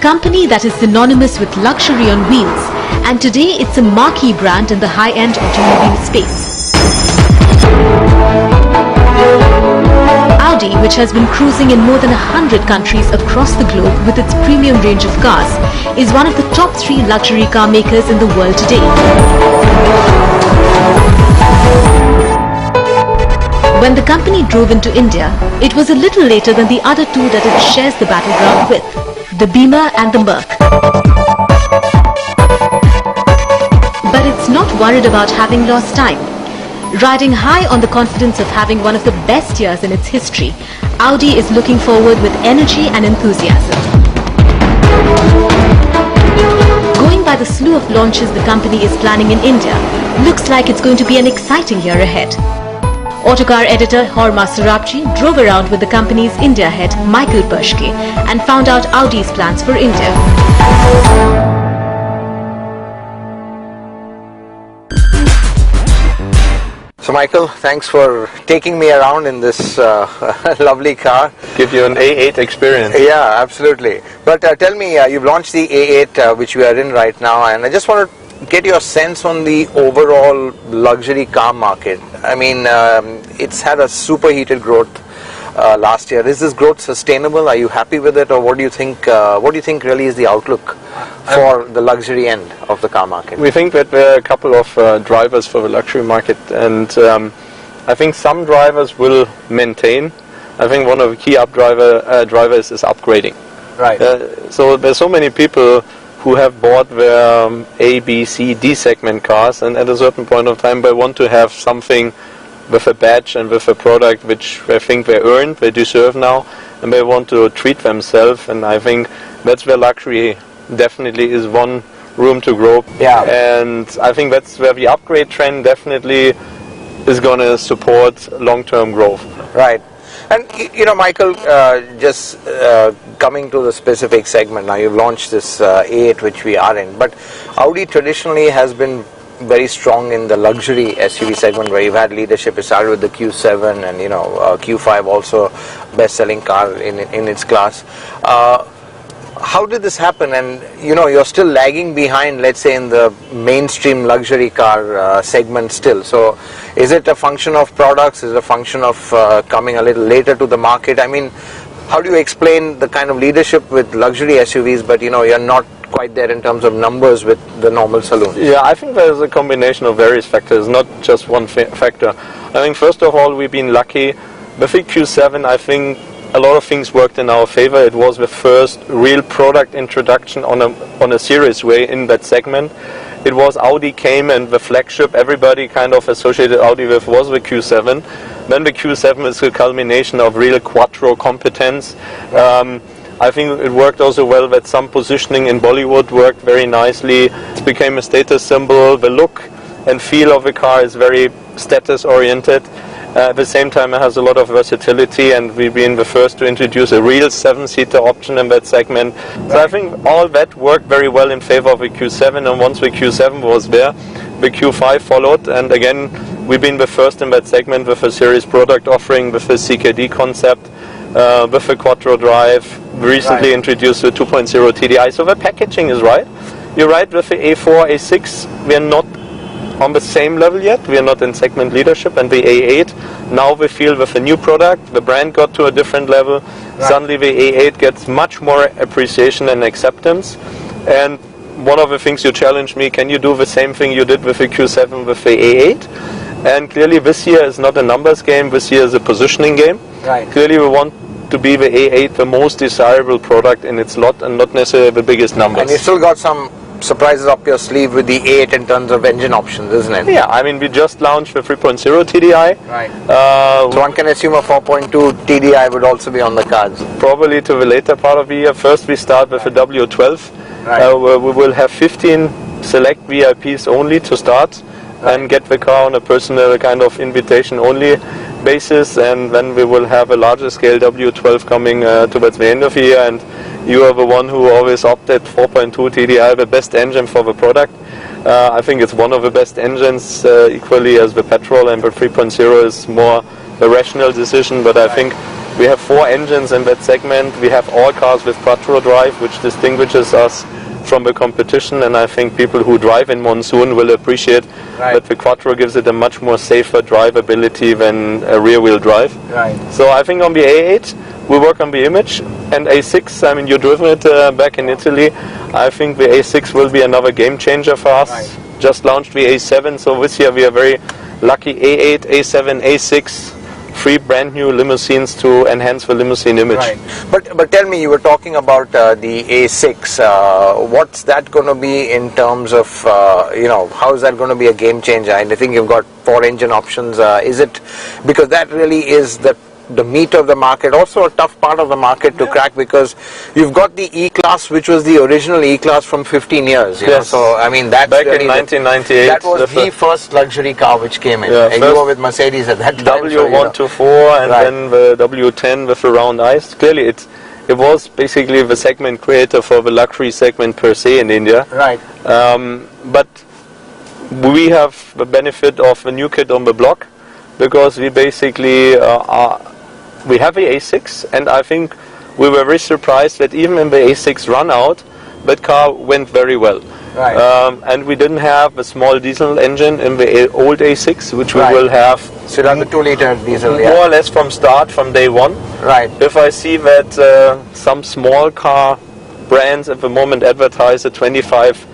company that is synonymous with luxury on wheels, and today it's a marquee brand in the high-end automobile space. Audi, which has been cruising in more than 100 countries across the globe with its premium range of cars, is one of the top 3 luxury car makers in the world today. When the company drove into India, it was a little later than the other two that it shares the battleground with, the Beamer and the Merc. But it's not worried about having lost time. Riding high on the confidence of having one of the best years in its history, Audi is looking forward with energy and enthusiasm. Going by the slew of launches the company is planning in India, looks like it's going to be an exciting year ahead. Autocar editor Horma Surabji drove around with the company's India head Michael Perschke and found out Audi's plans for India. So Michael, thanks for taking me around in this lovely car. Give you an A8 experience. Yeah, absolutely. But tell me, you've launched the A8 which we are in right now, and I just want to get your sense on the overall luxury car market. I mean, it's had a superheated growth last year. Is this growth sustainable? Are you happy with it, or what do you think? What do you think really is the outlook for the luxury end of the car market? We think that there are a couple of drivers for the luxury market, and I think some drivers will maintain. I think one of the key drivers is upgrading. Right. So there's so many people who have bought their A, B, C, D segment cars, and at a certain point of time they want to have something with a badge and with a product which they think they earned, they deserve now, and they want to treat themselves, and I think that's where luxury definitely is one room to grow. Yeah. And I think that's where the upgrade trend definitely is going to support long-term growth. Right. And you know, Michael, just coming to the specific segment, now you've launched this A8 which we are in, but Audi traditionally has been very strong in the luxury SUV segment where you've had leadership. It started with the Q7 and Q5 also best-selling car in its class. How did this happen? And you're still lagging behind, let's say, in the mainstream luxury car segment still. So is it a function of products? Is it a function of coming a little later to the market? I mean, how do you explain the kind of leadership with luxury SUVs, but you're not quite there in terms of numbers with the normal saloons? Yeah, I think there's a combination of various factors, not just one factor. I think first of all, we've been lucky. With the Q7, I think a lot of things worked in our favor. It was the first real product introduction on a serious way in that segment. It was Audi came, and the flagship everybody kind of associated Audi with was the Q7. Then the Q7 is the culmination of real quattro competence. I think it worked also well that some positioning in Bollywood worked very nicely. It became a status symbol. The look and feel of the car is very status oriented. At the same time, it has a lot of versatility, and we've been the first to introduce a real 7-seater option in that segment. Right. So I think all that worked very well in favor of the Q7, and once the Q7 was there, the Q5 followed, and again, we've been the first in that segment with a serious product offering, with the CKD concept, with the Quattro drive. We recently introduced the 2.0 TDI, so the packaging is right. You're right, with the A4, A6, we are not on the same level yet. We are not in segment leadership, and the A8, now we feel with a new product, the brand got to a different level. Right. Suddenly the A8 gets much more appreciation and acceptance. And one of the things you challenged me, can you do the same thing you did with the Q7 with the A8? And clearly this year is not a numbers game, this year is a positioning game. Right. Clearly we want to be the A8 the most desirable product in its lot, and not necessarily the biggest numbers. And you still got some surprises up your sleeve with the 8 in terms of engine options, isn't it? Yeah, I mean, we just launched the 3.0 TDI. Right. So one can assume a 4.2 TDI would also be on the cards. Probably to the later part of the year. First we start with the W12. Right. Where we will have 15 select VIPs only to start, and get the car on a personal kind of invitation only basis, and then we will have a larger scale W12 coming towards the end of the year, and you are the one who always opted 4.2 TDI, the best engine for the product. I think it's one of the best engines, equally as the petrol, and the 3.0 is more a rational decision, but I think We have 4 engines in that segment. We have all cars with quattro drive, which distinguishes us from the competition, and I think people who drive in monsoon will appreciate that the quattro gives it a much more safer drivability than a rear-wheel drive. So I think on the A8 we work on the image, and A6, I mean, you've driven it back in Italy. I think the A6 will be another game changer for us. Just launched the A7, so this year we are very lucky. A8, A7, A6, 3 brand new limousines to enhance the limousine image. But tell me, you were talking about the A6. What's that going to be in terms of, how is that going to be a game changer? And I think you've got 4 engine options. Is it, because that really is the meat of the market, also a tough part of the market to crack, because you've got the E-Class, which was the original E-Class from 15 years. Know? So, I mean, that's back really in 1998. That was the first luxury car which came in. And you were with Mercedes at that time. W124 and then the W10 with the round eyes. Clearly, it was basically the segment creator for the luxury segment per se in India. But we have the benefit of a new kid on the block, because we basically we have the A6, and I think we were very surprised that even in the A6 run out, that car went very well. And we didn't have a small diesel engine in the old A6, which we will have. So the 2-liter diesel, more or less from start, from day one. If I see that some small car brands at the moment advertise a 25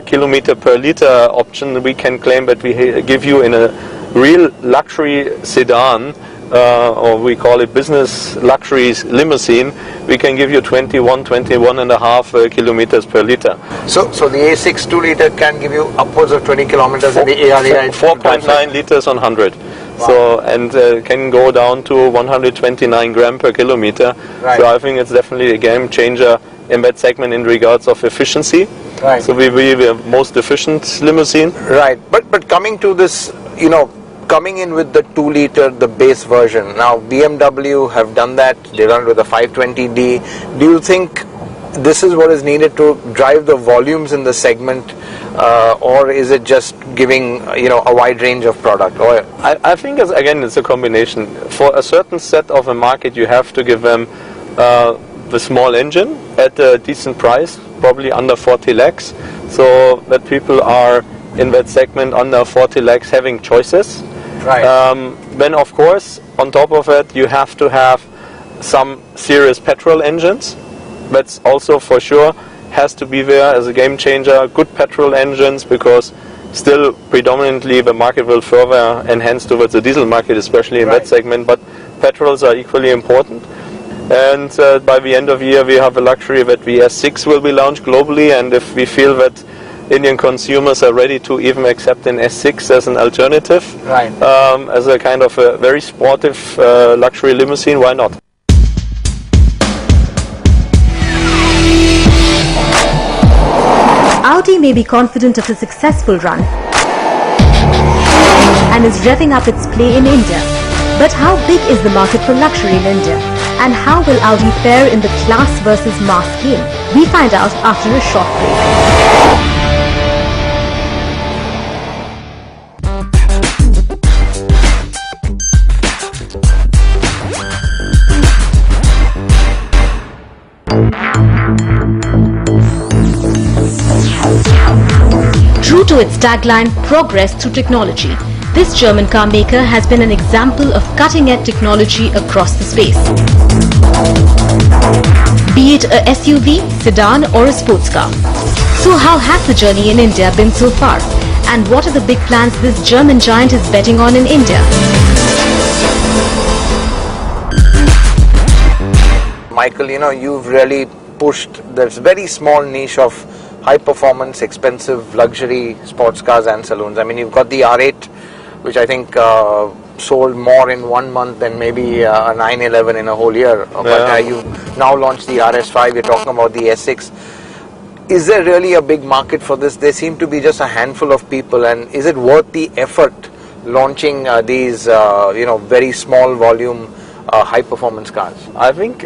kilometer per liter option, we can claim that we give you in a real luxury sedan, or we call it business luxury limousine, we can give you 21.5 kilometers per liter. So the A6 2-liter can give you upwards of 20 kilometers in the area. 4.9 liters on 100. So, and can go down to 129 gram per kilometer. So I think it's definitely a game changer in that segment in regards of efficiency. So we will be the most efficient limousine. But coming to this, coming in with the 2-liter, the base version. Now BMW have done that. They run with a 520D. Do you think this is what is needed to drive the volumes in the segment, or is it just giving a wide range of product? Or I think it's a combination. For a certain set of a market, you have to give them the small engine at a decent price, probably under 40 lakhs, so that people are in that segment under 40 lakhs having choices. Then of course, on top of it, you have to have some serious petrol engines. That's also for sure has to be there as a game changer. Good petrol engines, because still predominantly the market will further enhance towards the diesel market, especially in that segment, but petrols are equally important. And by the end of the year we have a luxury that the S6 will be launched globally, and if we feel that Indian consumers are ready to even accept an S6 as an alternative, as a kind of a very sportive luxury limousine, why not? Audi may be confident of a successful run and is revving up its play in India. But how big is the market for luxury in India? And how will Audi fare in the class versus mass game? We find out after a short break. True to its tagline, progress through technology, this German car maker has been an example of cutting-edge technology across the space. Be it a SUV, sedan or a sports car. So how has the journey in India been so far? And what are the big plans this German giant is betting on in India? Michael, you've really pushed this very small niche of high-performance, expensive, luxury sports cars and saloons. I mean, you've got the R8, which I think sold more in 1 month than maybe a 911 in a whole year. But you've now launched the RS5, you're talking about the S6. Is there really a big market for this? There seem to be just a handful of people, and is it worth the effort launching these, very small volume high-performance cars? I think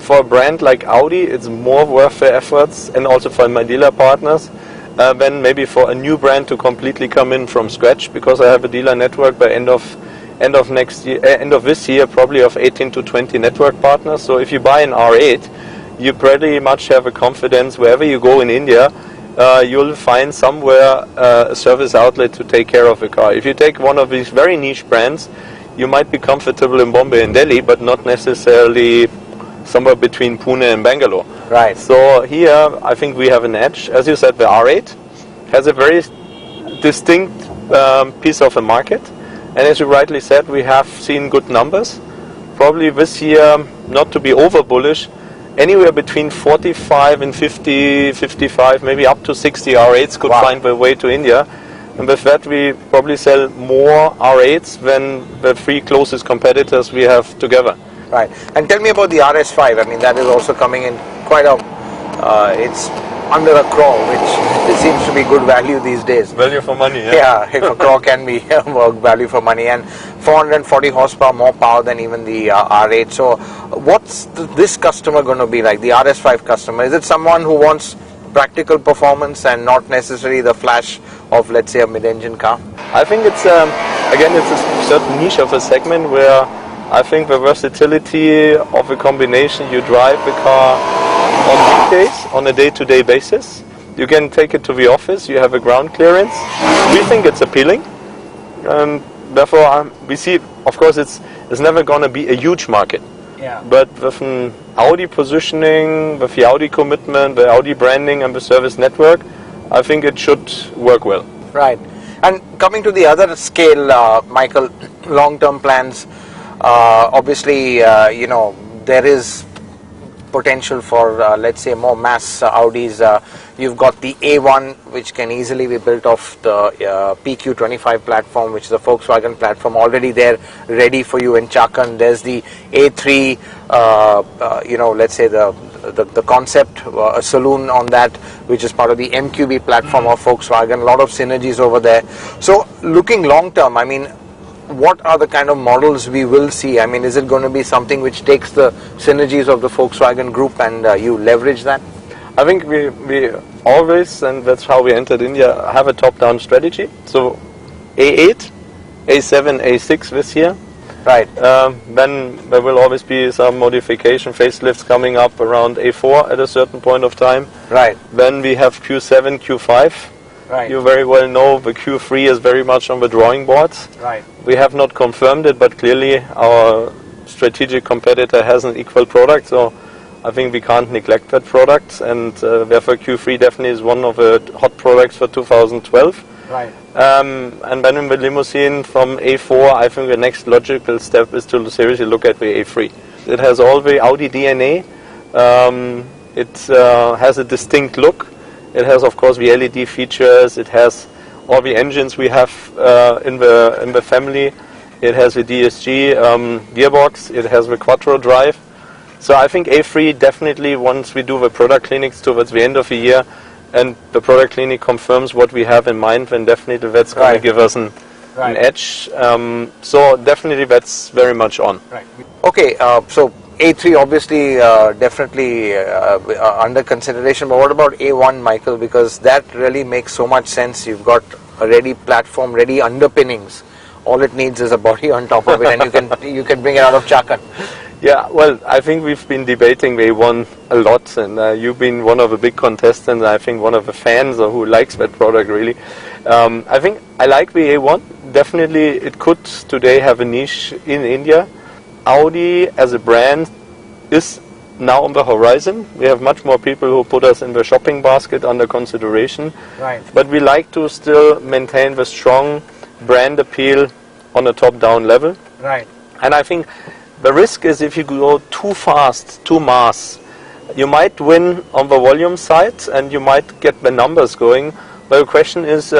for a brand like Audi, it's more worth the efforts, and also for my dealer partners, than maybe for a new brand to completely come in from scratch, because I have a dealer network by end of end of next year, end of this year, probably of 18 to 20 network partners. So if you buy an R8, you pretty much have a confidence wherever you go in India, you'll find somewhere a service outlet to take care of the car. If you take one of these very niche brands, you might be comfortable in Bombay and Delhi, but not necessarily somewhere between Pune and Bangalore. Right. So here, I think we have an edge. As you said, the R8 has a very distinct piece of the market. And as you rightly said, we have seen good numbers. Probably this year, not to be over bullish, anywhere between 45 and 50, 55, maybe up to 60 R8s could find their way to India. And with that, we probably sell more R8s than the three closest competitors we have together. Right. And tell me about the RS5. I mean, that is also coming in quite a, it's under a crore, which it seems to be good value these days. Value for money, yeah. Yeah, if a crore can be value for money, and 440 horsepower, more power than even the R8. So what's this customer going to be like, the RS5 customer? Is it someone who wants practical performance and not necessarily the flash of, let's say, a mid-engine car? I think it's, again, it's a certain niche of a segment where I think the versatility of a combination, you drive the car on weekdays, on a day-to-day basis. You can take it to the office, you have a ground clearance. We think it's appealing, and therefore we see, of course, it's never going to be a huge market. Yeah. But with an Audi positioning, with the Audi commitment, the Audi branding and the service network, I think it should work well. Right. And coming to the other scale, Michael, long-term plans, obviously, you know, there is potential for, let's say, more mass Audis. You've got the A1, which can easily be built off the PQ25 platform, which is a Volkswagen platform, already there, ready for you in Chakan. There's the A3, you know, let's say the concept, a saloon on that, which is part of the MQB platform of Volkswagen. A lot of synergies over there. So looking long term, I mean, what are the kind of models we will see? I mean, is it going to be something which takes the synergies of the Volkswagen group and you leverage that? I think we always, and that's how we entered India, have a top-down strategy. So A8, A7, A6 this year. Right. Then there will always be some modification, facelifts coming up around A4 at a certain point of time. Right. Then we have Q7, Q5. Right. You very well know the Q3 is very much on the drawing boards. Right. We have not confirmed it, but clearly our strategic competitor has an equal product, so I think we can't neglect that product, and therefore Q3 definitely is one of the hot products for 2012. Right. And then in the limousine from A4, I think the next logical step is to seriously look at the A3. It has all the Audi DNA. It has a distinct look. It has, of course, the LED features. It has all the engines we have in the family. It has the DSG gearbox. It has the Quattro drive. So I think A3 definitely, once we do the product clinics towards the end of the year, and the product clinic confirms what we have in mind, then definitely that's going to give us an edge. So definitely that's very much on. Right. Okay. So A3 obviously definitely under consideration, but what about A1, Michael? Because that really makes so much sense. You've got a ready platform, ready underpinnings. All it needs is a body on top of it, and you can bring it out of Chakan. Yeah, well, I think we've been debating the A1 a lot, and you've been one of the big contestants. I think one of the fans who likes that product really. I think I like the A1. Definitely, it could today have a niche in India. Audi as a brand is now on the horizon. We have much more people who put us in the shopping basket under consideration. Right. But we like to still maintain the strong brand appeal on a top-down level. Right. And I think the risk is if you go too fast, too mass, you might win on the volume side and you might get the numbers going. But the question is,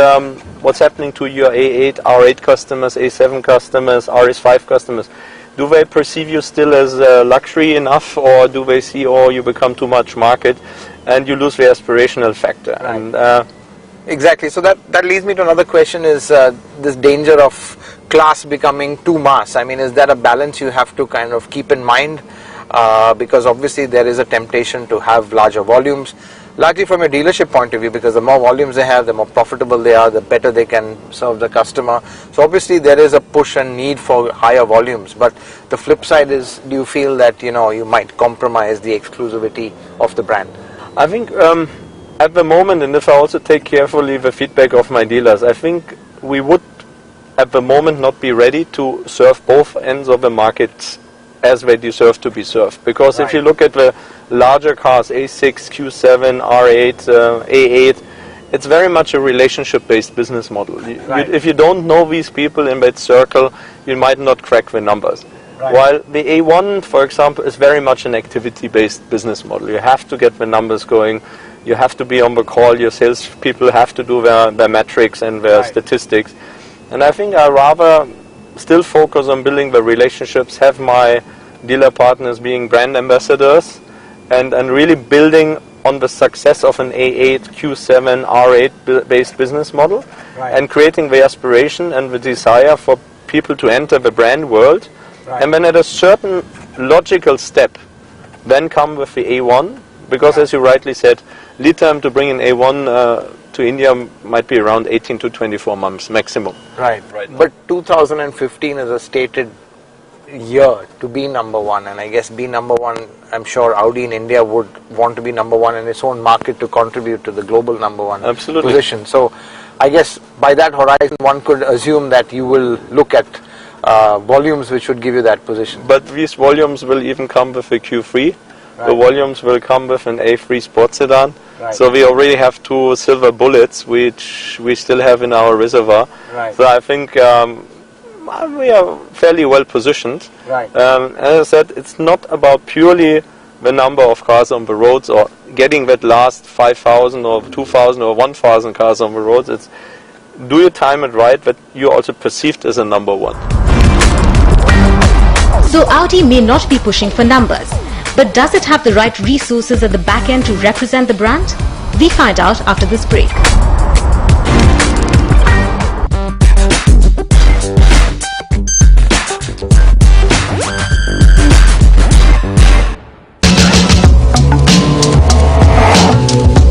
what's happening to your A8, R8 customers, A7 customers, RS5 customers? Do they perceive you still as luxury enough, or do they see, oh, you become too much market and you lose the aspirational factor? Right. And, exactly. So that leads me to another question, is this danger of class becoming too mass. I mean, is that a balance you have to kind of keep in mind? Because obviously there is a temptation to have larger volumes. largely from a dealership point of view, because the more volumes they have, the more profitable they are, the better they can serve the customer. So obviously there is a push and need for higher volumes, but the flip side is, do you feel that you might compromise the exclusivity of the brand? I think at the moment, and if I also take carefully the feedback of my dealers, I think we would at the moment not be ready to serve both ends of the market as they deserve to be served. Because if you look at the larger cars, A6, Q7, R8, A8, it's very much a relationship-based business model. If you don't know these people in that circle, you might not crack the numbers. While the A1, for example, is very much an activity-based business model. You have to get the numbers going, you have to be on the call, your sales people have to do their metrics and their statistics. And I think I rather still focus on building the relationships, have my dealer partners being brand ambassadors, and really building on the success of an A8, Q7, R8 based business model, and creating the aspiration and the desire for people to enter the brand world. And then at a certain logical step, then come with the A1, because as you rightly said, lead time to bring an A1 to India might be around 18 to 24 months maximum. Right. But 2015 is a stated year to be number one, and I guess be number one, I'm sure Audi in India would want to be number one in its own market to contribute to the global number one position. So I guess by that horizon one could assume that you will look at volumes which would give you that position. But these volumes will even come with a Q3. The volumes will come with an A3 sports sedan. So we already have 2 silver bullets which we still have in our reservoir. So I think we are fairly well positioned. As I said, it's not about purely the number of cars on the roads or getting that last 5,000 or 2,000 or 1,000 cars on the roads. It's do you time it right that you're also perceived as a number one. So Audi may not be pushing for numbers, but does it have the right resources at the back end to represent the brand? We find out after this break.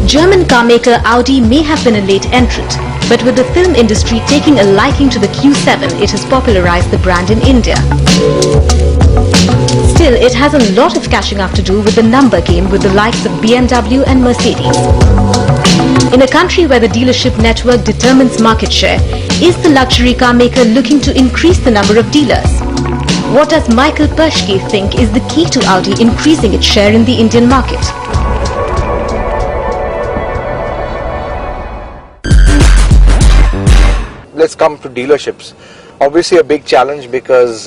German carmaker Audi may have been a late entrant, but with the film industry taking a liking to the Q7, it has popularized the brand in India. Still, it has a lot of catching up to do with the number game with the likes of BMW and Mercedes. In a country where the dealership network determines market share, is the luxury car maker looking to increase the number of dealers? What does Michael Perschke think is the key to Audi increasing its share in the Indian market? Let's come to dealerships. Obviously a big challenge because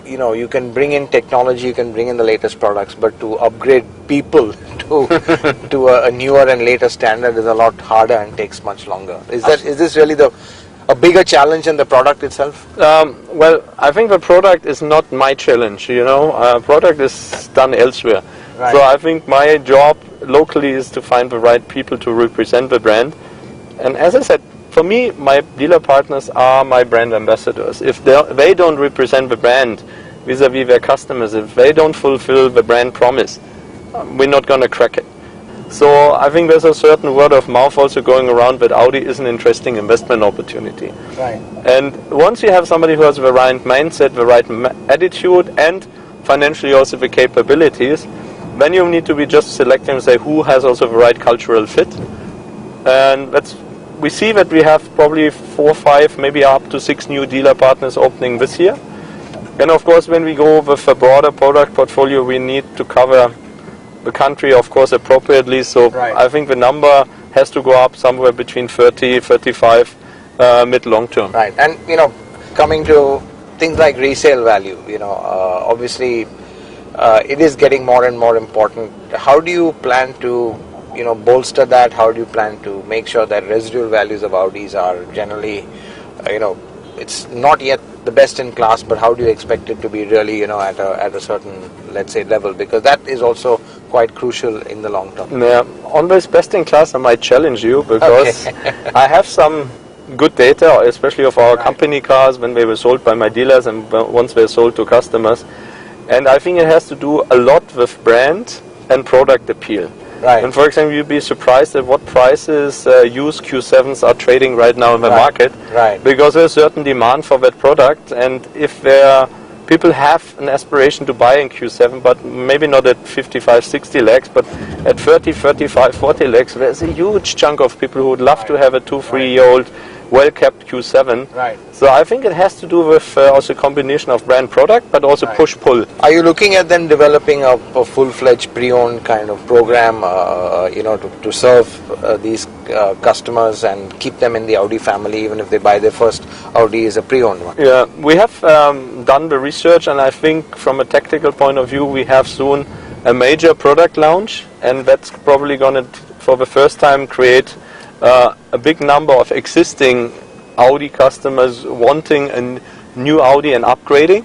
you can bring in technology, you can bring in the latest products, but to upgrade people to a newer and later standard is a lot harder and takes much longer. Is this really a bigger challenge than the product itself? Well, I think the product is not my challenge. Product is done elsewhere. So I think my job locally is to find the right people to represent the brand. And as I said, for me, my dealer partners are my brand ambassadors. If they don't represent the brand vis-a-vis their customers, if they don't fulfill the brand promise, we're not going to crack it. So I think there's a certain word of mouth also going around that Audi is an interesting investment opportunity. And once you have somebody who has the right mindset, the right attitude, and financially also the capabilities, then you need to be just selecting and say who has also the right cultural fit. And we see that we have probably 4, 5, maybe up to 6 new dealer partners opening this year. And of course, when we go with a broader product portfolio, we need to cover the country, of course, appropriately. So I think the number has to go up somewhere between 30, 35 mid-long term. And coming to things like resale value, obviously it is getting more and more important. How do you plan to bolster that? How do you plan to make sure that residual values of Audis are generally, it's not yet the best in class, but how do you expect it to be really, at a certain, let's say, level? Because that is also quite crucial in the long term. Yeah, on this best in class, I might challenge you because I have some good data, especially of our company cars when they were sold by my dealers and once they're sold to customers. And I think it has to do a lot with brand and product appeal. Right. And for example, you'd be surprised at what prices used Q7s are trading right now in the market. Right. Because there's certain demand for that product, and if people have an aspiration to buy in Q7, but maybe not at 55, 60 lakhs, but at 30, 35, 40 lakhs, there's a huge chunk of people who would love to have a 2-3-year-old well-kept Q7. Right. So I think it has to do with also a combination of brand product, but also push-pull. Are you looking at then developing a full-fledged pre-owned kind of program, to serve these customers and keep them in the Audi family, even if they buy their first Audi as a pre-owned one? Yeah, we have done the research, and I think from a tactical point of view, we have soon a major product launch, and that's probably going to, for the first time, create a big number of existing Audi customers wanting a new Audi and upgrading,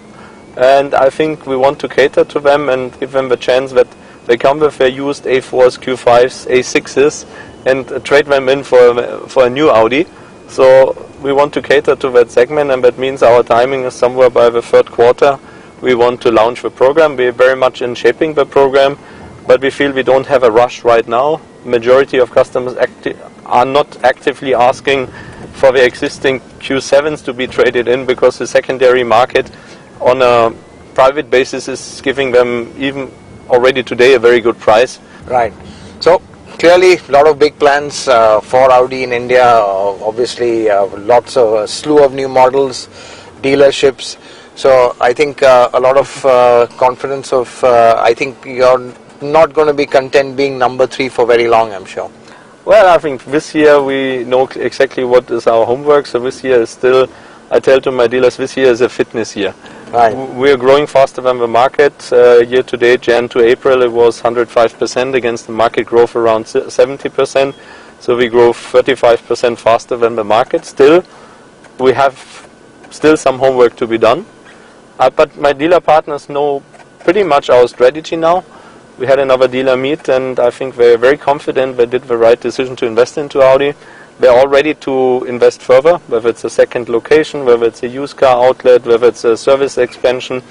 and I think we want to cater to them and give them the chance that they come with their used A4s, Q5s, A6s and trade them in for a new Audi. So we want to cater to that segment, and that means our timing is somewhere by the third quarter. We want to launch the program. We're very much in shaping the program, but we feel we don't have a rush right now. Majority of customers are not actively asking for the existing Q7s to be traded in, because the secondary market on a private basis is giving them even already today a very good price. Right. So clearly a lot of big plans for Audi in India, obviously lots of a slew of new models, dealerships. So I think a lot of confidence of, I think you're not going to be content being number 3 for very long, I'm sure. Well, I think this year we know exactly what is our homework. So this year is still, I tell to my dealers, this year is a fitness year. Right. We are growing faster than the market. Year to date, Jan to April, it was 105% against the market growth around 70%. So we grow 35% faster than the market. Still, we have still some homework to be done. But my dealer partners know pretty much our strategy now. We had another dealer meet, and I think they're very confident they did the right decision to invest into Audi. They're all ready to invest further, whether it's a second location, whether it's a used car outlet, whether it's a service expansion.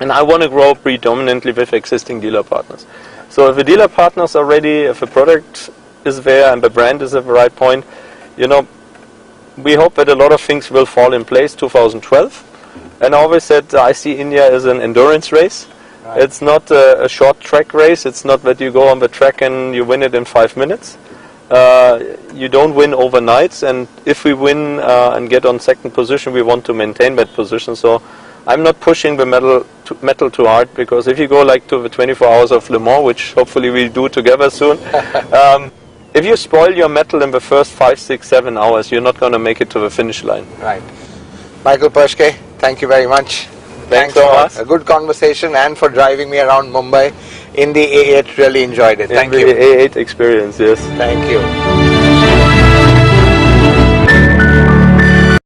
And I want to grow predominantly with existing dealer partners. So if the dealer partners are ready, if the product is there and the brand is at the right point, we hope that a lot of things will fall in place 2012. And I always said I see India as an endurance race. Right. It's not a short track race. It's not that you go on the track and you win it in 5 minutes. You don't win overnight, and if we win and get on second position, we want to maintain that position. So I'm not pushing the metal too hard, because if you go like to the 24 hours of Le Mans, which hopefully we do together soon, if you spoil your metal in the first 5, 6, 7 hours, you're not going to make it to the finish line. Right. Michael Perschke, thank you very much. Thanks so much. A good conversation, and for driving me around Mumbai in the A8. Really enjoyed it. Thank you. The A8 experience, yes. Thank you.